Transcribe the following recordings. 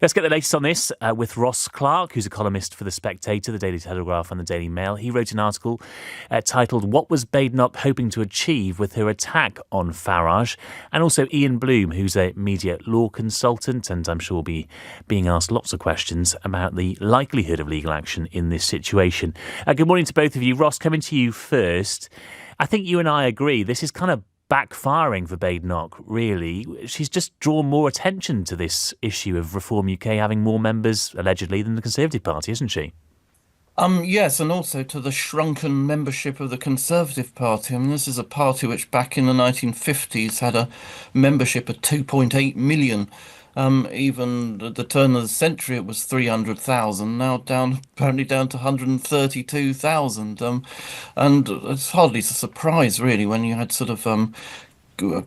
Let's get the latest on this with Ross Clark, who's a columnist for The Spectator, the Daily Telegraph and the Daily Mail. He wrote an article titled "What Was Badenoch Hoping to Achieve with Her Attack on Farage?" And also Ian Bloom, who's a media law consultant, and I'm sure will be being asked lots of questions about the likelihood of legal action in this situation. Good morning to both of you. Ross, coming to you first. I think you and I agree this is kind of backfiring for Badenoch, really. She's just drawn more attention to this issue of Reform UK having more members, allegedly, than the Conservative Party, isn't she? Yes, and also to the shrunken membership of the Conservative Party. I mean, this is a party which back in the 1950s had a membership of 2.8 million. Even at the turn of the century, it was 300,000, now apparently down to 132,000. And it's hardly a surprise, really, when you had sort of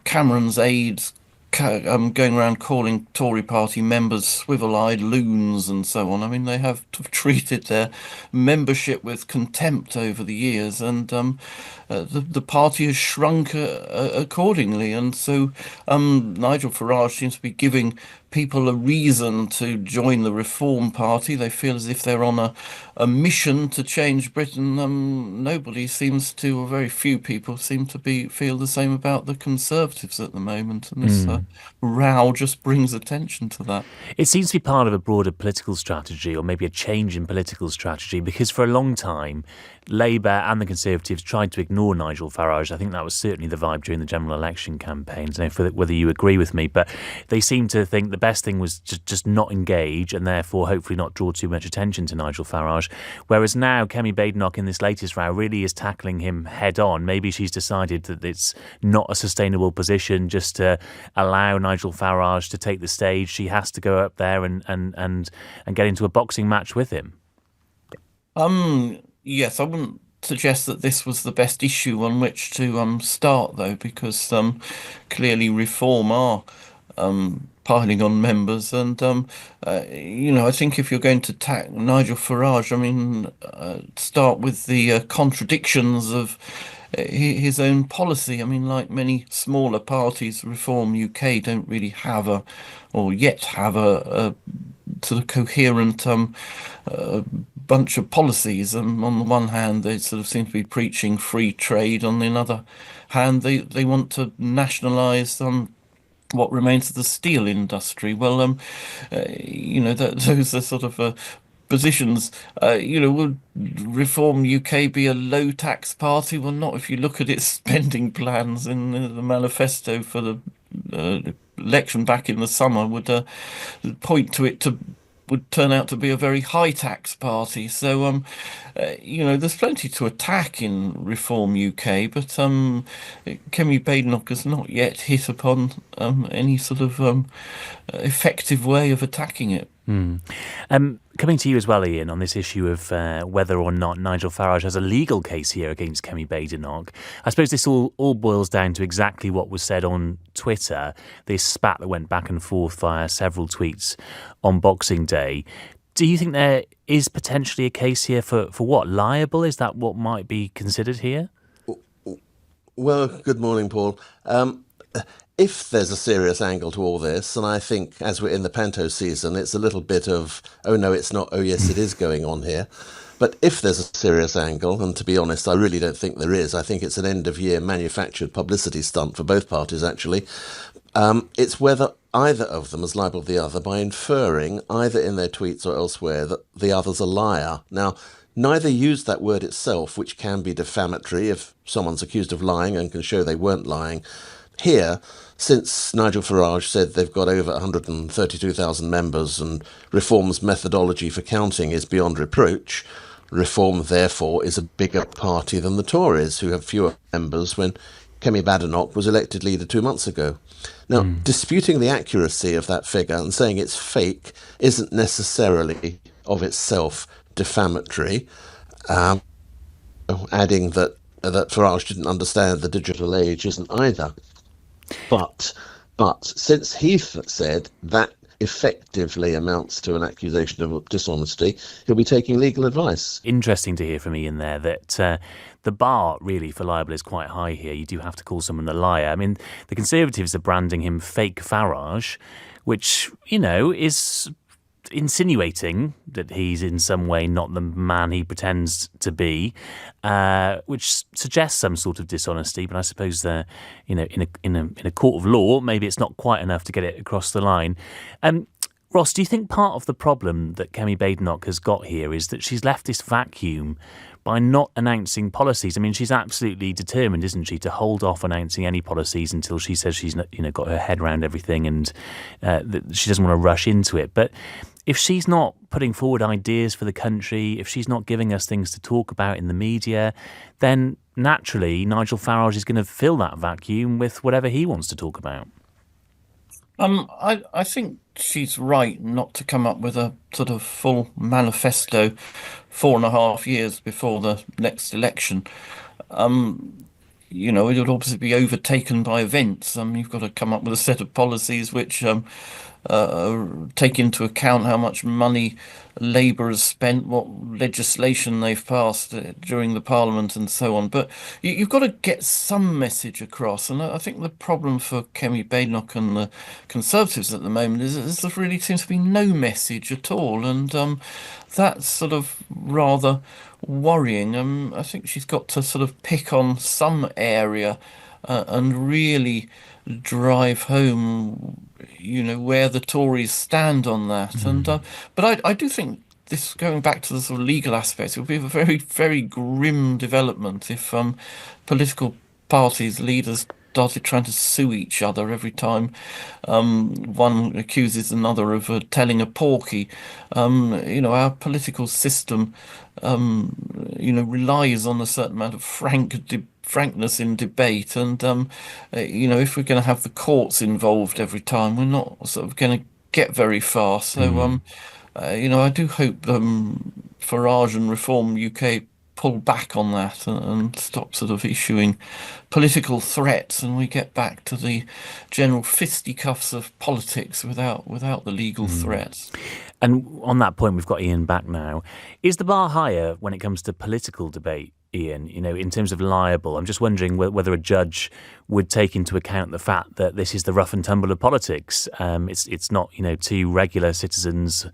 Cameron's aides going around calling Tory party members swivel-eyed loons and so on. I mean, they have treated their membership with contempt over the years, and the party has shrunk accordingly. And so Nigel Farage seems to be giving people a reason to join the Reform Party. They feel as if they're on a mission to change Britain. Nobody seems to, or very few people seem to feel the same about the Conservatives at the moment. And this row just brings attention to that. It seems to be part of a broader political strategy, or maybe a change in political strategy, because for a long time, Labour and the Conservatives tried to ignore Nigel Farage. I think that was certainly the vibe during the general election campaigns. I don't know whether you agree with me, but they seem to think the best thing was just not engage and therefore hopefully not draw too much attention to Nigel Farage. Whereas now Kemi Badenoch in this latest row really is tackling him head on. Maybe she's decided that it's not a sustainable position just to allow Nigel Farage to take the stage. She has to go up there and get into a boxing match with him. Yes, I wouldn't suggest that this was the best issue on which to start, though, because clearly Reform are piling on members, and I think if you're going to attack Nigel Farage, I mean, start with the contradictions of his own policy. I mean, like many smaller parties, Reform UK don't really have or yet have a sort of coherent bunch of policies. On the one hand, they sort of seem to be preaching free trade. On the other hand, they want to nationalise what remains of the steel industry. Well, those are sort of positions. Would Reform UK be a low tax party? Well, not if you look at its spending plans in the manifesto for the election back in the summer would point to it would turn out to be a very high tax party. So, there's plenty to attack in Reform UK, but Kemi Badenoch has not yet hit upon any sort of effective way of attacking it. Coming to you as well, Ian, on this issue of whether or not Nigel Farage has a legal case here against Kemi Badenoch. I suppose this all boils down to exactly what was said on Twitter, this spat that went back and forth via several tweets on Boxing Day. Do you think there is potentially a case here for what? Liable? Is that what might be considered here? Well, good morning, Paul. If there's a serious angle to all this, and I think as we're in the panto season, it's a little bit of, oh no, it's not, oh yes, it is going on here. But if there's a serious angle, and to be honest, I really don't think there is, I think it's an end-of-year manufactured publicity stunt for both parties, actually. It's whether either of them has libelled the other by inferring, either in their tweets or elsewhere, that the other's a liar. Now, neither used that word itself, which can be defamatory if someone's accused of lying and can show they weren't lying. Here, since Nigel Farage said they've got over 132,000 members and Reform's methodology for counting is beyond reproach, Reform, therefore, is a bigger party than the Tories, who have fewer members when Kemi Badenoch was elected leader 2 months ago. Now, disputing the accuracy of that figure and saying it's fake isn't necessarily of itself defamatory, adding that Farage didn't understand the digital age isn't either. But since Heath said that effectively amounts to an accusation of dishonesty, he'll be taking legal advice. Interesting to hear from Ian there that the bar really for libel is quite high here. You do have to call someone a liar. I mean, the Conservatives are branding him fake Farage, which, is insinuating that he's in some way not the man he pretends to be, which suggests some sort of dishonesty. But I suppose, in a court of law, maybe it's not quite enough to get it across the line. Ross, do you think part of the problem that Kemi Badenoch has got here is that she's left this vacuum by not announcing policies? I mean, she's absolutely determined, isn't she, to hold off announcing any policies until she says she's got her head around everything, and that she doesn't want to rush into it. But if she's not putting forward ideas for the country, if she's not giving us things to talk about in the media, then naturally Nigel Farage is going to fill that vacuum with whatever he wants to talk about. I think she's right not to come up with a sort of full manifesto 4.5 years before the next election. It would obviously be overtaken by events. You've got to come up with a set of policies which take into account how much money Labour has spent, what legislation they've passed during the Parliament and so on. But you've got to get some message across. And I think the problem for Kemi Badenoch and the Conservatives at the moment is there really seems to be no message at all. And that's sort of rather worrying. I think she's got to sort of pick on some area and really drive home where the Tories stand on that. And but I do think this, going back to the sort of legal aspects, it would be a very, very grim development if political parties, leaders started trying to sue each other every time one accuses another of telling a porky. Our political system relies on a certain amount of frankness in debate, and if we're going to have the courts involved every time, we're not sort of going to get very far. So I do hope Farage and Reform UK pull back on that and stop sort of issuing political threats, and we get back to the general fisticuffs of politics without the legal threats. And on that point, we've got Ian back now. Is the bar higher when it comes to political debate, Ian, in terms of liable? I'm just wondering whether a judge would take into account the fact that this is the rough and tumble of politics. It's not, two regular citizens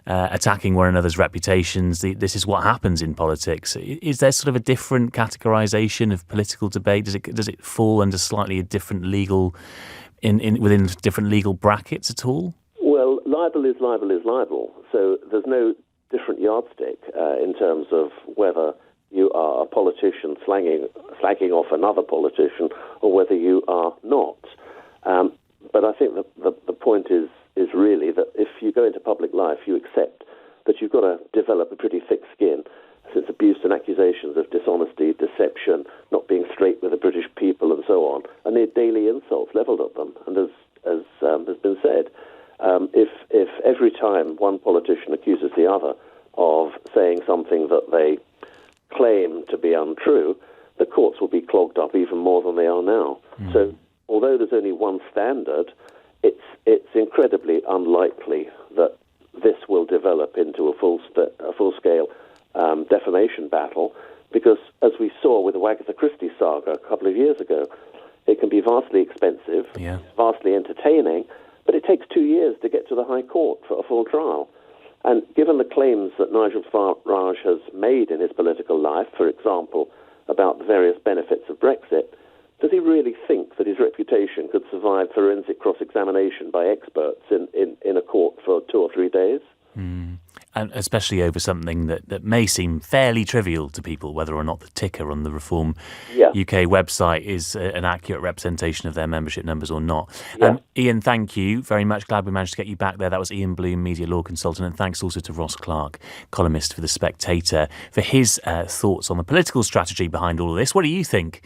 attacking one another's reputations. This is what happens in politics. Is there sort of a different categorisation of political debate? Does it fall under slightly a different legal, within different legal brackets at all? Well, libel is libel is libel. So there's no different yardstick in terms of whether you are a politician slagging off another politician or whether you are not. But I think the point is really that if you go into public life, you accept that you've got to develop a pretty thick skin, since abuse and accusations of dishonesty, deception, not being straight with the British people and so on, and the daily insults levelled at them. And as has been said, if every time one politician accuses the other of saying something that they claim to be untrue, the courts will be clogged up even more than they are now. So although there's only one standard, it's incredibly unlikely that this will develop into a full-scale defamation battle, because as we saw with the Agatha Christie saga a couple of years ago, it can be vastly expensive, vastly entertaining, but it takes 2 years to get to the High Court for a full trial. And given the claims that Nigel Farage has made in his political life, for example, about the various benefits of Brexit, does he really think that his reputation could survive forensic cross-examination by experts in a court for 2 or 3 days? And especially over something that may seem fairly trivial to people, whether or not the ticker on the Reform UK website is an accurate representation of their membership numbers or not. Ian, thank you very much. Glad we managed to get you back there. That was Ian Bloom, media law consultant, and thanks also to Ross Clark, columnist for The Spectator, for his thoughts on the political strategy behind all of this. What do you think?